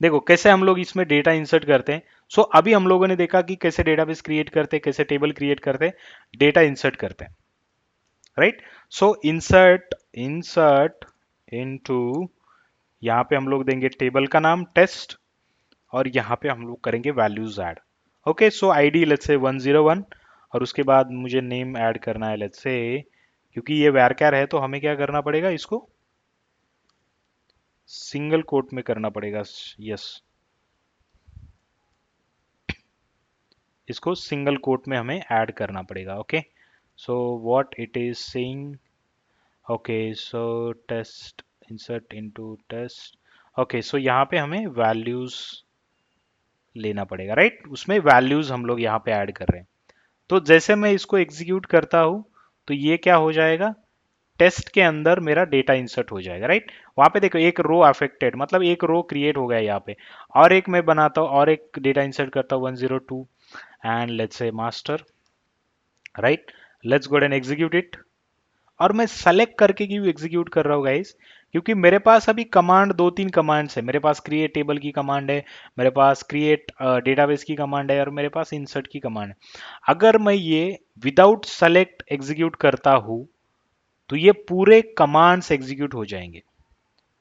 देखो कैसे हम लोग इसमें डेटा इंसर्ट करते हैं। सो अभी हम लोगों ने देखा कि कैसे डेटाबेस क्रिएट करते हैं, कैसे टेबल क्रिएट करते हैं, डेटा इंसर्ट करते हैं, राइट। सो इंसर्ट इंसर्ट इनटू, यहाँ पे हम लोग देंगे टेबल का नाम टेस्ट, और यहाँ पे हम लोग करेंगे values add. Okay, so ID let's say 101, और उसके बाद मुझे नेम ऐड करना है लेट्स से, क्योंकि ये वैरक्यार है तो हमें क्या करना पड़ेगा, इसको सिंगल कोट में करना पड़ेगा। यस, इसको सिंगल कोट में हमें ऐड करना पड़ेगा। Okay, so what it is saying, okay so test, insert into test. Okay, so यहाँ पे हमें वैल्यूज लेना पड़ेगा, राइट। उसमें वैल्यूज हम लोग यहाँ पे ऐड कर रहे हैं। तो जैसे मैं इसको एग्जीक्यूट करता हूँ तो ये क्या हो जाएगा, टेस्ट के अंदर मेरा डेटा इंसर्ट हो जाएगा, राइट। वहां पे देखो एक रो अफेक्टेड, मतलब एक रो क्रिएट हो गया यहाँ पे, और एक मैं बनाता हूँ और एक डेटा इंसर्ट करता हूँ 102, and let's say master, right. Let's go and execute it. और मैं सेलेक्ट करके क्यों एग्जीक्यूट कर रहा हूँ गाइस, क्योंकि मेरे पास अभी कमांड, दो तीन कमांड्स है। मेरे पास क्रिएट टेबल की कमांड है, मेरे पास क्रिएट डेटाबेस की कमांड है, और मेरे पास इंसर्ट की कमांड है। अगर मैं ये विदाउट सेलेक्ट एग्जीक्यूट करता हूँ तो ये पूरे कमांड्स एग्जीक्यूट हो जाएंगे।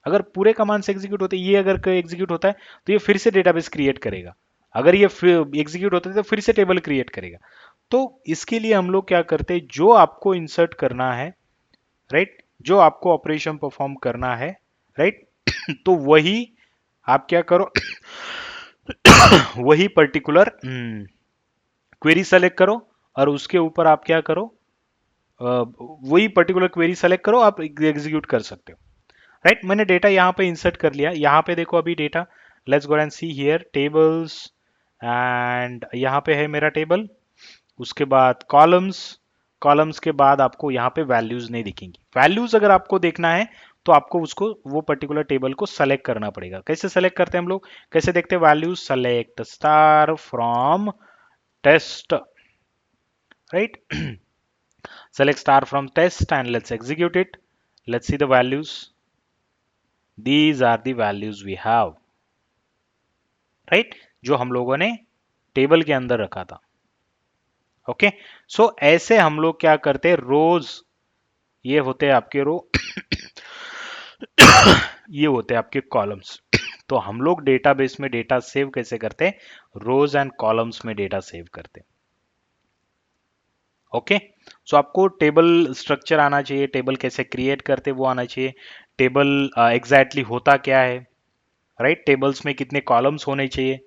अगर पूरे कमांड्स एग्जीक्यूट होते, ये अगर एग्जीक्यूट होता है तो ये फिर से डेटाबेस क्रिएट करेगा। अगर ये एग्जीक्यूट होता है तो फिर से टेबल क्रिएट करेगा। तो इसके लिए हम लोग क्या करते हैं, जो आपको इंसर्ट करना है, राइट, जो आपको ऑपरेशन परफॉर्म करना है, राइट, तो वही आप क्या करो, वही पर्टिकुलर क्वेरी सेलेक्ट करो, और उसके ऊपर आप क्या करो, वही पर्टिकुलर क्वेरी सेलेक्ट करो, आप एग्जीक्यूट कर सकते हो, राइट। मैंने डेटा यहाँ पे इंसर्ट कर लिया। यहाँ पे देखो अभी data, let's go and see here tables, and यहाँ पे है मेरा टेबल। उसके बाद कॉलम्स, कॉलम्स के बाद आपको यहाँ पे वैल्यूज नहीं दिखेंगी। वैल्यूज अगर आपको देखना है तो आपको उसको, वो पर्टिकुलर टेबल को सेलेक्ट करना पड़ेगा। कैसे सेलेक्ट करते हैं हम लोग, कैसे देखते हैं values, select star from test, right. select star from test and let's execute it. Let's see the values. These are the values we have, right, जो हम लोगों ने टेबल के अंदर रखा था। ओके, सो ऐसे हम लोग क्या करते हैं, रोज, ये होते हैं आपके रो, ये होते हैं आपके कॉलम्स। तो हम लोग डेटाबेस में डेटा सेव कैसे करते हैं, रोज एंड कॉलम्स में डेटा सेव करते हैं। ओके, सो आपको टेबल स्ट्रक्चर आना चाहिए, टेबल कैसे क्रिएट करते वो आना चाहिए, टेबल एग्जैक्टली होता क्या है, राइट, टेबल्स में कितने कॉलम्स होने चाहिए,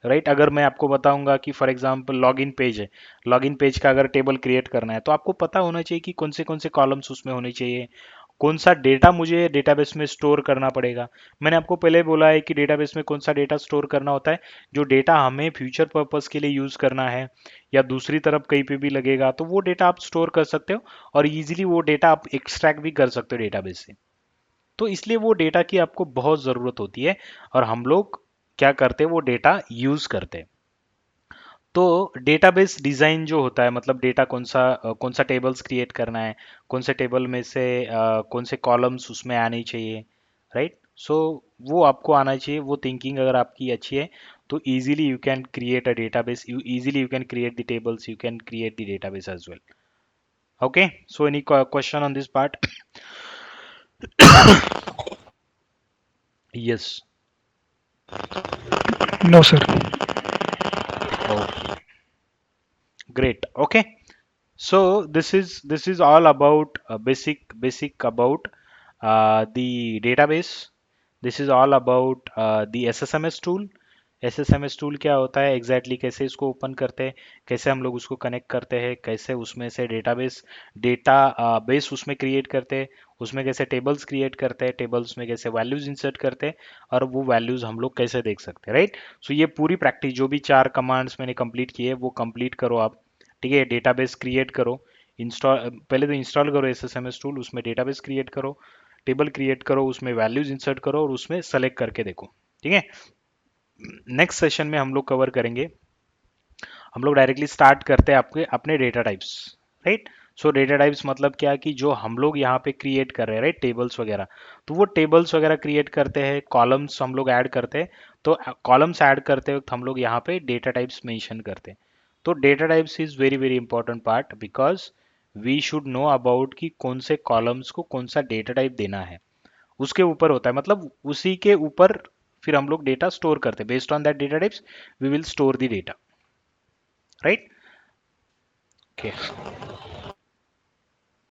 राइट। अगर मैं आपको बताऊंगा कि फॉर एग्जांपल लॉगिन पेज है, लॉगिन पेज का अगर टेबल क्रिएट करना है तो आपको पता होना चाहिए कि कौन से कॉलम्स उसमें होने चाहिए, कौन सा डेटा मुझे डेटाबेस में स्टोर करना पड़ेगा। मैंने आपको पहले बोला है कि डेटाबेस में कौन सा डेटा स्टोर करना होता है, जो डेटा हमें फ्यूचर पर्पस के लिए यूज करना है, या दूसरी तरफ कहीं पे भी लगेगा तो वो डेटा आप स्टोर कर सकते हो, और इजीली वो डेटा आप एक्सट्रैक्ट भी कर सकते हो डेटाबेस से। तो इसलिए वो डेटा की आपको बहुत ज़रूरत होती है, और हम लोग क्या करते हैं, वो डेटा यूज करते हैं। तो डेटाबेस डिजाइन जो होता है, मतलब डेटा कौन सा टेबल्स क्रिएट करना है, कौन से टेबल में से कौन से कॉलम्स उसमें आने चाहिए, राइट। सो वो आपको आना चाहिए, वो थिंकिंग अगर आपकी अच्छी है तो easily you can create a database, you easily you can create the tables, you can create the database as well. Okay, so any question on this part? Yes, No, sir. Okay, great. Okay, so this is all about basic about the database. This is all about the SSMS tool. SSMS tool क्या होता है exactly exactly, कैसे इसको open करते हैं, कैसे हम लोग उसको कनेक्ट करते हैं, कैसे उसमें से डेटा बेस उसमें क्रिएट करते हैं, उसमें कैसे टेबल्स क्रिएट करते हैं, टेबल्स में कैसे वैल्यूज इंसर्ट करते हैं, और वो वैल्यूज हम लोग कैसे देख सकते हैं, राइट। सो ये पूरी प्रैक्टिस जो भी 4 कमांड्स मैंने कंप्लीट किए वो कंप्लीट करो आप। ठीक है, डेटाबेस क्रिएट करो, इंस्टॉल, पहले तो इंस्टॉल करो S S M S tool, उसमें डेटाबेस क्रिएट करो, टेबल क्रिएट करो, उसमें वैल्यूज इंसर्ट करो, और उसमें सेलेक्ट करके देखो। ठीक है, नेक्स्ट सेशन में हम लोग कवर करेंगे, हम लोग डायरेक्टली स्टार्ट करते हैं आपके अपने डेटा टाइप्स, राइट। सो डेटा टाइप्स मतलब क्या कि जो हम लोग यहाँ पे क्रिएट कर रहे हैं, राइट, टेबल्स वगैरह, तो वो टेबल्स वगैरह क्रिएट करते हैं, कॉलम्स हम लोग ऐड करते हैं। तो कॉलम्स ऐड करते वक्त हम लोग यहाँ पे डेटा टाइप्स मेंशन करते हैं। तो data types is very very important part, because we should know about कि कौन से कॉलम्स को कौन सा डेटा टाइप देना है, उसके ऊपर होता है, मतलब उसी के ऊपर फिर हम लोग डेटा स्टोर करते हैं। Based on that data types we will store the data, right. Okay.